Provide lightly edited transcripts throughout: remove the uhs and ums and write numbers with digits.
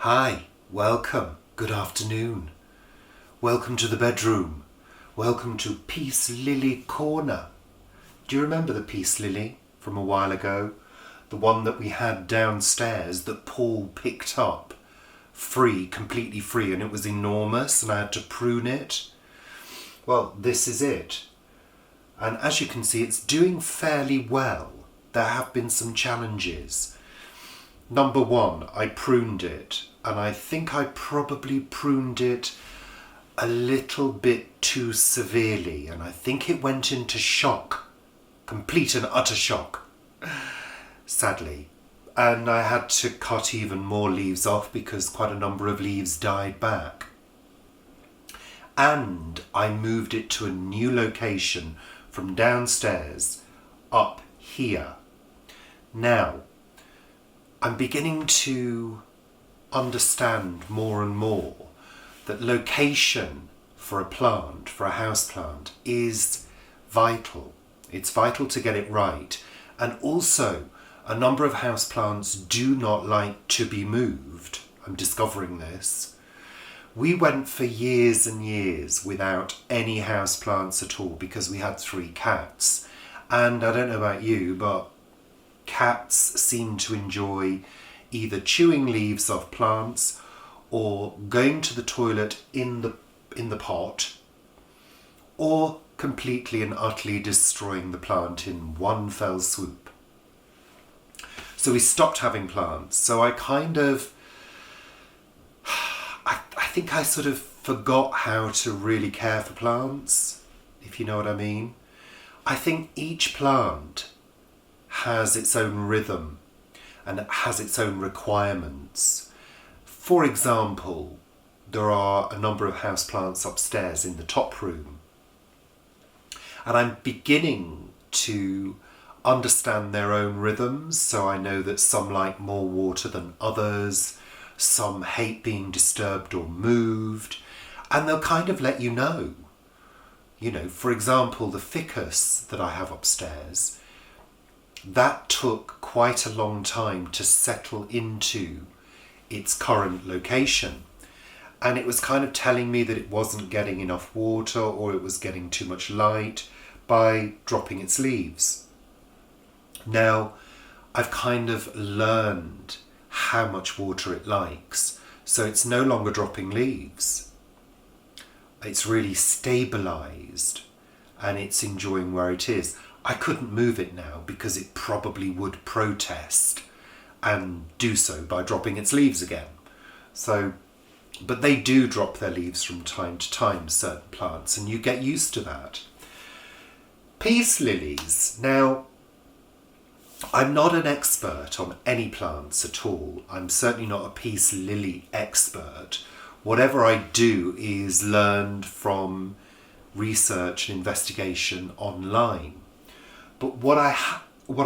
Hi, welcome, good afternoon. Welcome to the bedroom. Welcome to Peace Lily Corner. Do you remember the Peace Lily from a while ago? The one that we had downstairs that Paul picked up free, completely free, and it was enormous and I had to prune it. Well, this is it. And as you can see, it's doing fairly well. There have been some challenges. Number one, I pruned it, and I think I probably pruned it a little bit too severely, and I think it went into shock, complete and utter shock, sadly. And I had to cut even more leaves off because quite a number of leaves died back. And I moved it to a new location from downstairs up here. Now, I'm beginning to understand more and more that location for a plant, for a houseplant, is vital. It's vital to get it right. And also, a number of houseplants do not like to be moved. I'm discovering this. We went for years and years without any houseplants at all because we had 3 cats. And I don't know about you, but cats seem to enjoy either chewing leaves off plants or going to the toilet in the pot, or completely and utterly destroying the plant in one fell swoop. So we stopped having plants. So I think I sort of forgot how to really care for plants, if you know what I mean. I think each plant has its own rhythm and it has its own requirements. For example, there are a number of houseplants upstairs in the top room, and I'm beginning to understand their own rhythms. So I know that some like more water than others, some hate being disturbed or moved, and they'll kind of let you know. You know, for example, the ficus that I have upstairs, that took quite a long time to settle into its current location. And it was kind of telling me that it wasn't getting enough water or it was getting too much light by dropping its leaves. Now, I've kind of learned how much water it likes. So it's no longer dropping leaves. It's really stabilised and it's enjoying where it is. I couldn't move it now because it probably would protest and do so by dropping its leaves again. So, but they do drop their leaves from time to time, certain plants, and you get used to that. Peace lilies. Now, I'm not an expert on any plants at all. I'm certainly not a peace lily expert. Whatever I do is learned from research and investigation online. But what I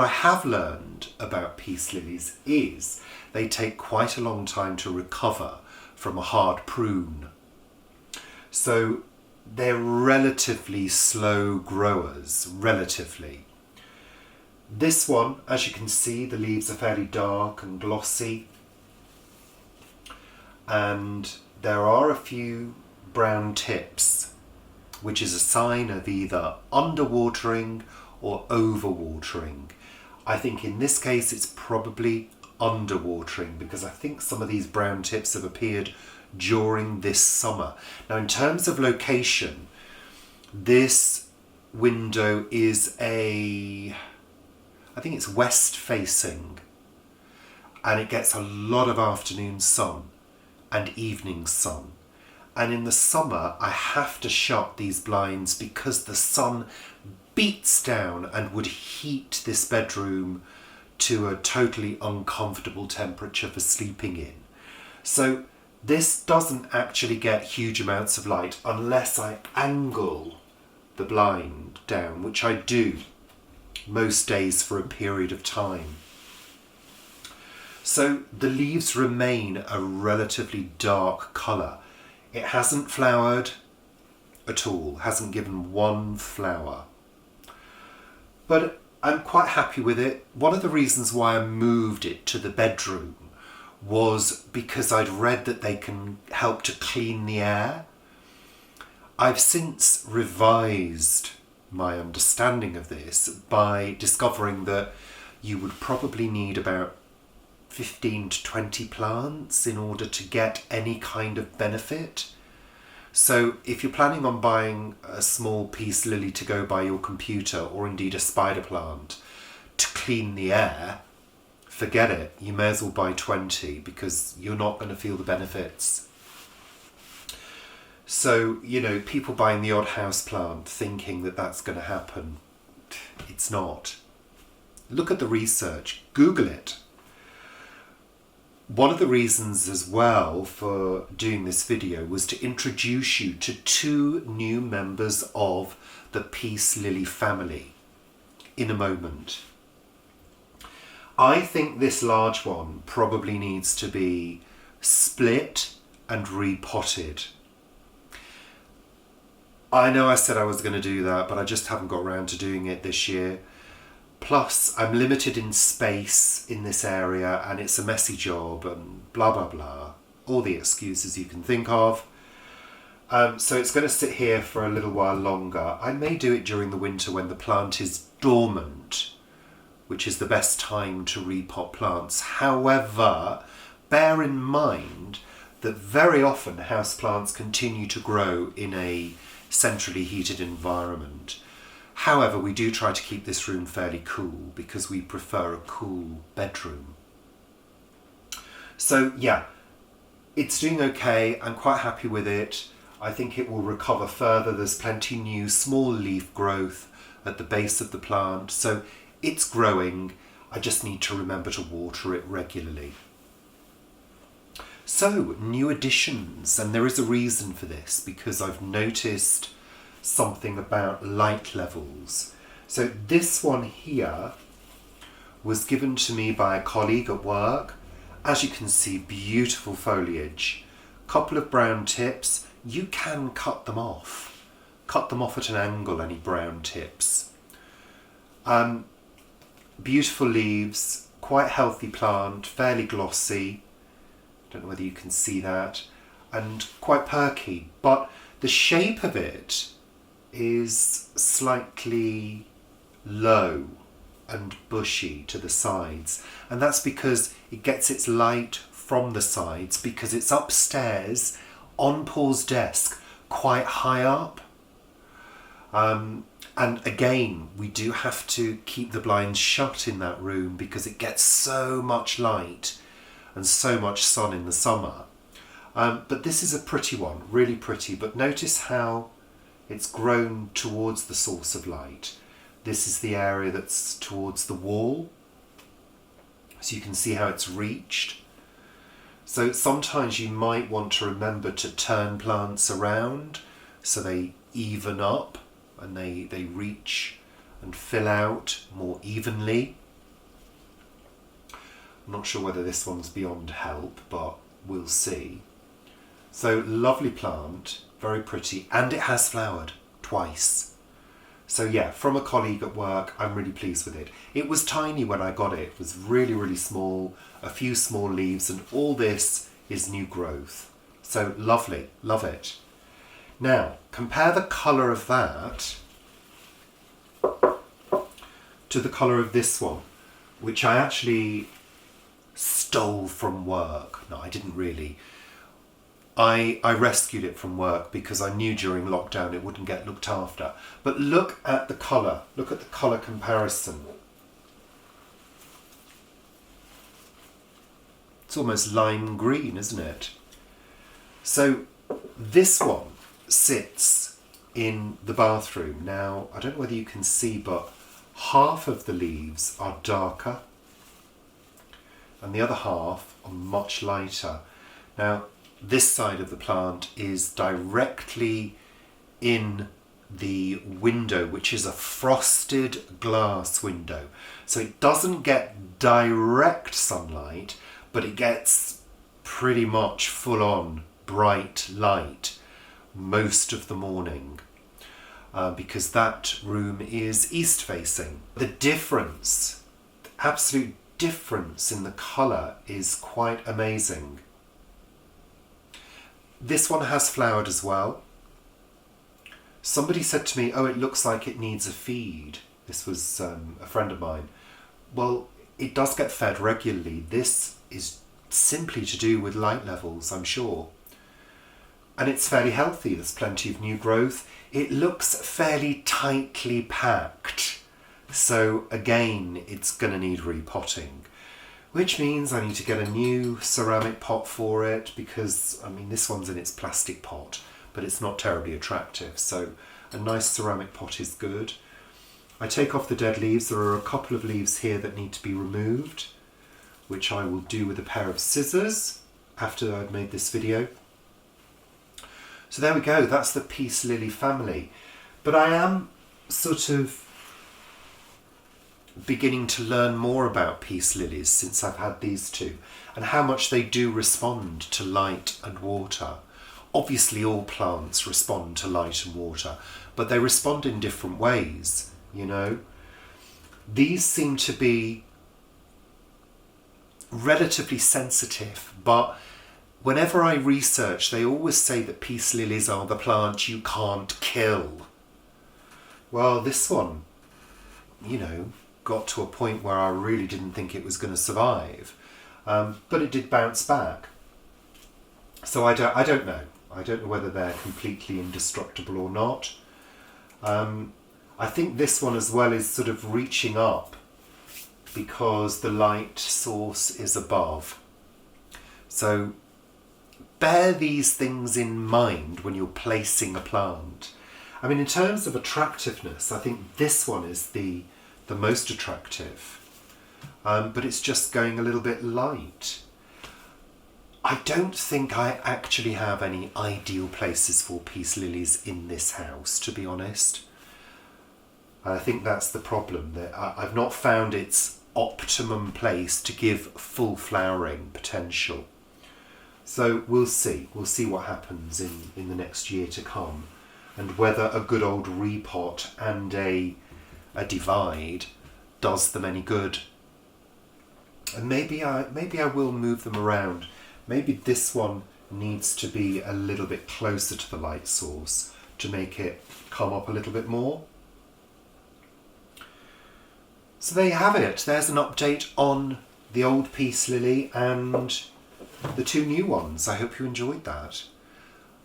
have learned about peace lilies is they take quite a long time to recover from a hard prune. So they're relatively slow growers, relatively. This one, as you can see, the leaves are fairly dark and glossy. And there are a few brown tips, which is a sign of either underwatering or overwatering. I think in this case it's probably underwatering because I think some of these brown tips have appeared during this summer. Now, in terms of location, this window is I think it's west facing, and it gets a lot of afternoon sun and evening sun. And in the summer I have to shut these blinds because the sun beats down and would heat this bedroom to a totally uncomfortable temperature for sleeping in. So this doesn't actually get huge amounts of light unless I angle the blind down, which I do most days for a period of time. So the leaves remain a relatively dark colour. It hasn't flowered at all, hasn't given one flower. But I'm quite happy with it. One of the reasons why I moved it to the bedroom was because I'd read that they can help to clean the air. I've since revised my understanding of this by discovering that you would probably need about 15 to 20 plants in order to get any kind of benefit. So if you're planning on buying a small peace lily to go by your computer, or indeed a spider plant to clean the air, forget it. You may as well buy 20 because you're not going to feel the benefits. So, people buying the odd houseplant thinking that that's going to happen. It's not. Look at the research. Google it. One of the reasons as well for doing this video was to introduce you to 2 new members of the peace lily family in a moment. I think this large one probably needs to be split and repotted. I know I said I was going to do that, but I just haven't got around to doing it this year. Plus, I'm limited in space in this area and it's a messy job and blah, blah, blah. All the excuses you can think of. So it's going to sit here for a little while longer. I may do it during the winter when the plant is dormant, which is the best time to repot plants. However, bear in mind that very often houseplants continue to grow in a centrally heated environment. However, we do try to keep this room fairly cool because we prefer a cool bedroom. So yeah, it's doing okay. I'm quite happy with it. I think it will recover further. There's plenty new small leaf growth at the base of the plant. So it's growing. I just need to remember to water it regularly. So, new additions, and there is a reason for this because I've noticed something about light levels. So this one here was given to me by a colleague at work. As you can see, beautiful foliage. Couple of brown tips. You can cut them off. Cut them off at an angle, any brown tips. Beautiful leaves, quite healthy plant, fairly glossy. Don't know whether you can see that. And quite perky, but the shape of it is slightly low and bushy to the sides, and that's because it gets its light from the sides because it's upstairs on Paul's desk quite high up, and again we do have to keep the blinds shut in that room because it gets so much light and so much sun in the summer. But this is a pretty one, really pretty, but notice how it's grown towards the source of light. This is the area that's towards the wall. So you can see how it's reached. So sometimes you might want to remember to turn plants around so they even up and they reach and fill out more evenly. I'm not sure whether this one's beyond help, but we'll see. So lovely plant, very pretty, and it has flowered twice. So yeah, from a colleague at work, I'm really pleased with it. It was tiny when I got it. It was really, really small, a few small leaves, and all this is new growth. So lovely, love it. Now, compare the colour of that to the colour of this one, which I actually stole from work. No, I didn't really. I rescued it from work because I knew during lockdown it wouldn't get looked after. But look at the colour. Look at the colour comparison. It's almost lime green, isn't it? So this one sits in the bathroom. Now, I don't know whether you can see, but half of the leaves are darker and the other half are much lighter. Now, this side of the plant is directly in the window, which is a frosted glass window. So it doesn't get direct sunlight, but it gets pretty much full-on bright light most of the morning because that room is east-facing. The difference, the absolute difference in the colour is quite amazing. This one has flowered as well. Somebody said to me, oh, it looks like it needs a feed. This was a friend of mine. Well, it does get fed regularly. This is simply to do with light levels, I'm sure. And it's fairly healthy. There's plenty of new growth. It looks fairly tightly packed. So again, it's going to need repotting, which means I need to get a new ceramic pot for it because, I mean, this one's in its plastic pot, but it's not terribly attractive. So a nice ceramic pot is good. I take off the dead leaves. There are a couple of leaves here that need to be removed, which I will do with a pair of scissors after I've made this video. So there we go, that's the peace lily family. But I am sort of beginning to learn more about peace lilies since I've had these two and how much they do respond to light and water. Obviously all plants respond to light and water, but they respond in different ways, you know. These seem to be relatively sensitive, but whenever I research, they always say that peace lilies are the plant you can't kill. Well, this one, you know, got to a point where I really didn't think it was going to survive, but it did bounce back. So I don't know. I don't know whether they're completely indestructible or not. I think this one as well is sort of reaching up because the light source is above. So bear these things in mind when you're placing a plant. I mean, in terms of attractiveness, I think this one is the most attractive, but it's just going a little bit light. I don't think I actually have any ideal places for peace lilies in this house, to be honest. I think that's the problem, that I've not found its optimum place to give full flowering potential. So we'll see what happens in the next year to come, and whether a good old repot and a divide does them any good. And maybe I will move them around. Maybe this one needs to be a little bit closer to the light source to make it come up a little bit more. So there you have it. There's an update on the old peace lily and the two new ones. I hope you enjoyed that.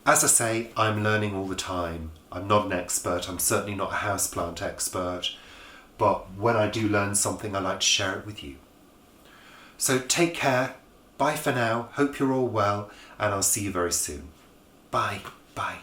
As I say, I'm learning all the time. I'm not an expert. I'm certainly not a houseplant expert. But when I do learn something, I like to share it with you. So take care. Bye for now. Hope you're all well, and I'll see you very soon. Bye. Bye.